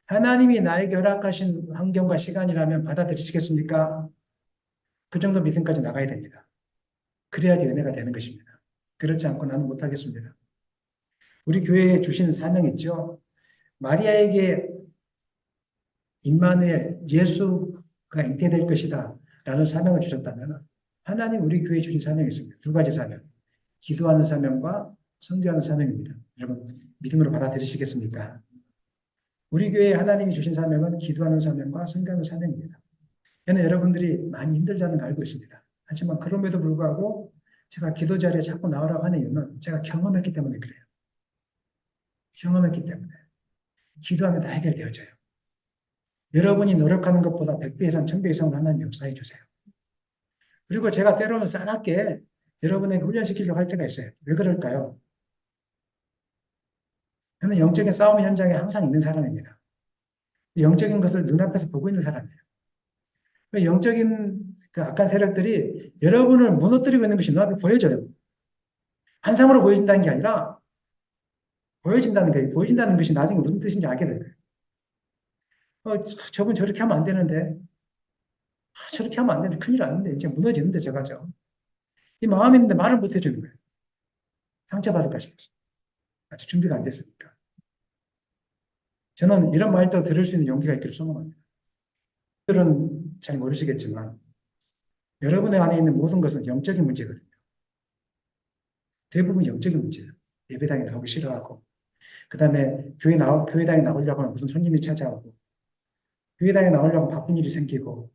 하나님이 나에게 허락하신 환경과 시간이라면 받아들이시겠습니까? 그 정도 믿음까지 나가야 됩니다. 그래야지 은혜가 되는 것입니다. 그렇지 않고 나는 못하겠습니다. 우리 교회에 주신 사명 있죠? 마리아에게 임마누엘 예수가 잉태될 것이다 라는 사명을 주셨다면 하나님 우리 교회에 주신 사명이 있습니다. 두 가지 사명. 기도하는 사명과 선교하는 사명입니다. 여러분 믿음으로 받아들이시겠습니까? 우리 교회에 하나님이 주신 사명은 기도하는 사명과 선교하는 사명입니다. 저는 여러분들이 많이 힘들다는 걸 알고 있습니다. 하지만 그럼에도 불구하고 제가 기도 자리에 자꾸 나오라고 하는 이유는 제가 경험했기 때문에 그래요. 경험했기 때문에. 기도하면 다 해결되어져요. 여러분이 노력하는 것보다 100배 이상, 1000배 이상을 하나님 역사해 주세요. 그리고 제가 때로는 싸납게 여러분에게 훈련시키려고 할 때가 있어요. 왜 그럴까요? 저는 영적인 싸움 현장에 항상 있는 사람입니다. 영적인 것을 눈앞에서 보고 있는 사람이에요. 영적인 그 악한 세력들이 여러분을 무너뜨리고 있는 것이 눈앞에 보여져요. 환상으로 보여진다는 게 아니라 보여진다는 거예요. 보여진다는 것이 나중에 무슨 뜻인지 알게 될 거예요. 저분 저렇게 하면 안 되는데, 저렇게 하면 안 되는데, 큰일 났는데, 이제 무너지는데, 저가죠. 이 마음이 있는데 말을 못 해주는 거예요. 상처받을까 싶어서. 아직 준비가 안 됐으니까. 저는 이런 말도 들을 수 있는 용기가 있기를 소망합니다. 들은 잘 모르시겠지만, 여러분의 안에 있는 모든 것은 영적인 문제거든요. 대부분 영적인 문제예요. 예배당에 나오기 싫어하고, 그 다음에 교회당에 나오려고 하면 무슨 손님이 찾아오고, 교회당에 나오려고 바쁜 일이 생기고,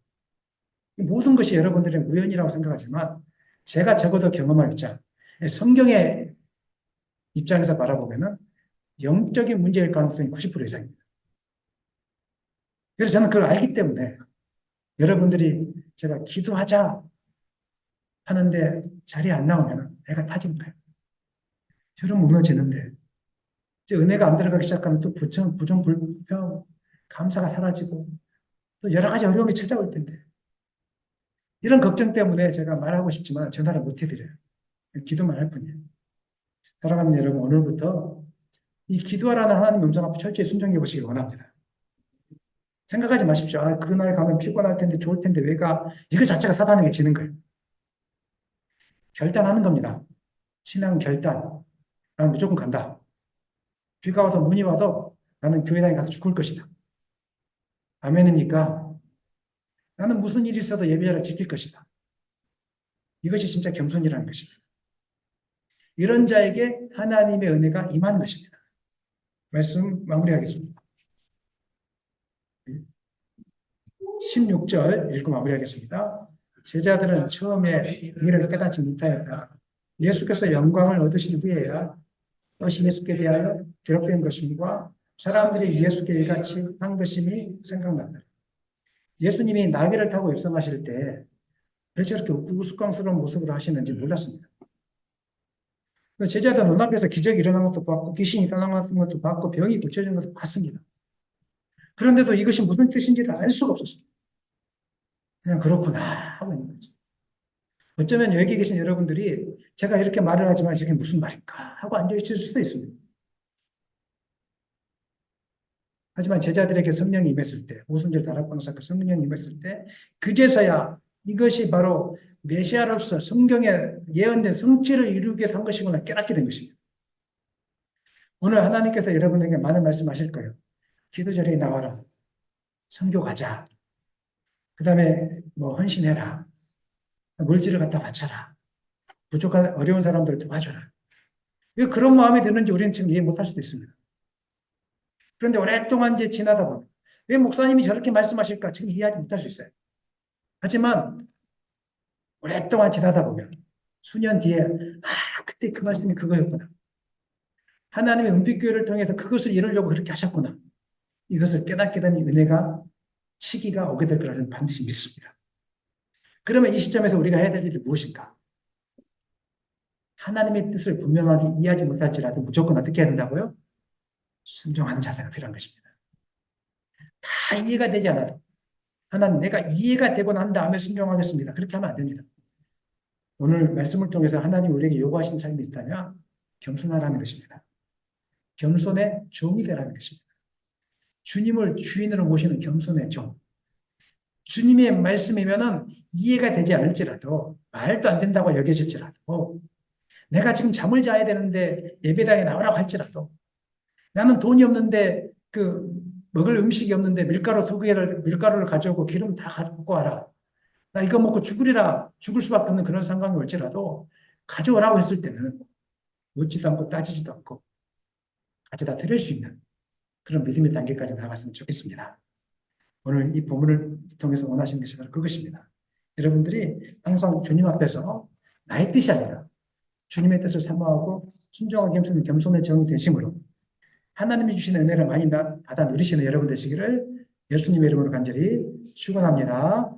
이 모든 것이 여러분들의 우연이라고 생각하지만, 제가 적어도 경험한 입장, 성경의 입장에서 바라보면은 영적인 문제일 가능성이 90% 이상입니다. 그래서 저는 그걸 알기 때문에 여러분들이 제가 기도하자 하는데 자리에 안 나오면 애가 타지는 거예요. 저는 무너지는데 이제 은혜가 안 들어가기 시작하면 또 부정, 불평, 감사가 사라지고 또 여러 가지 어려움이 찾아올 텐데 이런 걱정 때문에 제가 말하고 싶지만 전화를 못 해드려요. 기도만 할 뿐이에요. 사랑하는 여러분, 오늘부터 이 기도하라는 하나님 음성 앞에 철저히 순종해 보시기 원합니다. 생각하지 마십시오. 아, 그날 가면 피곤할 텐데 좋을 텐데 왜 가? 이거 자체가 사단에게 지는 거예요. 결단하는 겁니다. 신앙 결단. 나는 무조건 간다. 비가 와도 눈이 와도 나는 교회당에 가서 죽을 것이다. 아멘입니까? 나는 무슨 일이 있어도 예배자를 지킬 것이다. 이것이 진짜 겸손이라는 것입니다. 이런 자에게 하나님의 은혜가 임하는 것입니다. 말씀 마무리하겠습니다. 16절 읽고 마무리하겠습니다. 제자들은 처음에 이를 깨닫지 못하였다가 예수께서 영광을 얻으신 후에야 그것이 예수께 대하여 기록된 것임과 사람들이 예수께 이같이 한 것임이 생각난다. 예수님이 나귀를 타고 입성하실 때 왜 저렇게 우스꽝스러운 모습으로 하시는지 몰랐습니다. 제자들 눈앞에서 기적이 일어난 것도 봤고 귀신이 떠나간 것도 봤고 병이 고쳐진 것도 봤습니다. 그런데도 이것이 무슨 뜻인지를 알 수가 없었습니다. 그냥 그렇구나 하고 있는 거죠. 어쩌면 여기 계신 여러분들이 제가 이렇게 말을 하지만 이게 무슨 말일까 하고 앉아있을 수도 있습니다. 하지만 제자들에게 성령이 임했을 때, 오순절 다락방사과 성령이 임했을 때, 그제서야 이것이 바로 메시아로서 성경에 예언된 성취를 이루기 위해서 한 것이구나 깨닫게 된 것입니다. 오늘 하나님께서 여러분에게 많은 말씀하실 거예요. 기도절에 나와라. 선교 가자. 그 다음에 뭐 헌신해라. 물질을 갖다 바쳐라. 부족한 어려운 사람들을 도와줘라. 왜 그런 마음이 드는지 우리는 지금 이해 못할 수도 있습니다. 그런데 오랫동안 이제 지나다 보면 왜 목사님이 저렇게 말씀하실까 지금 이해하지 못할 수 있어요. 하지만 오랫동안 지나다 보면 수년 뒤에 그때 그 말씀이 그거였구나. 하나님의 은빛교회를 통해서 그것을 이루려고 그렇게 하셨구나. 이것을 깨닫게 된 은혜가 시기가 오게 될 거라는 반드시 믿습니다. 그러면 이 시점에서 우리가 해야 될 일이 무엇인가? 하나님의 뜻을 분명하게 이해하지 못할지라도 무조건 어떻게 해야 된다고요? 순종하는 자세가 필요한 것입니다. 다 이해가 되지 않아도 하나님 내가 이해가 되고 난 다음에 순종하겠습니다. 그렇게 하면 안 됩니다. 오늘 말씀을 통해서 하나님 우리에게 요구하신 삶이 있다면 겸손하라는 것입니다. 겸손의 종이 되라는 것입니다. 주님을 주인으로 모시는 겸손의 종. 주님의 말씀이면은 이해가 되지 않을지라도 말도 안 된다고 여겨질지라도 내가 지금 잠을 자야 되는데 예배당에 나오라고 할지라도 나는 돈이 없는데 먹을 음식이 없는데 밀가루를 가져오고 기름 다 갖고 와라. 나 이거 먹고 죽을 수밖에 없는 그런 상황이 올지라도 가져오라고 했을 때는 묻지도 않고 따지지도 않고 가져다 드릴 수 있는 그런 믿음의 단계까지 나갔으면 좋겠습니다. 오늘 이 본문을 통해서 원하시는 것이 바로 그것입니다. 여러분들이 항상 주님 앞에서 나의 뜻이 아니라 주님의 뜻을 사모하고 순종하게 하는 겸손의 정이 되심으로 하나님이 주시는 은혜를 많이 받아 누리시는 여러분 되시기를 예수님의 이름으로 간절히 축원합니다.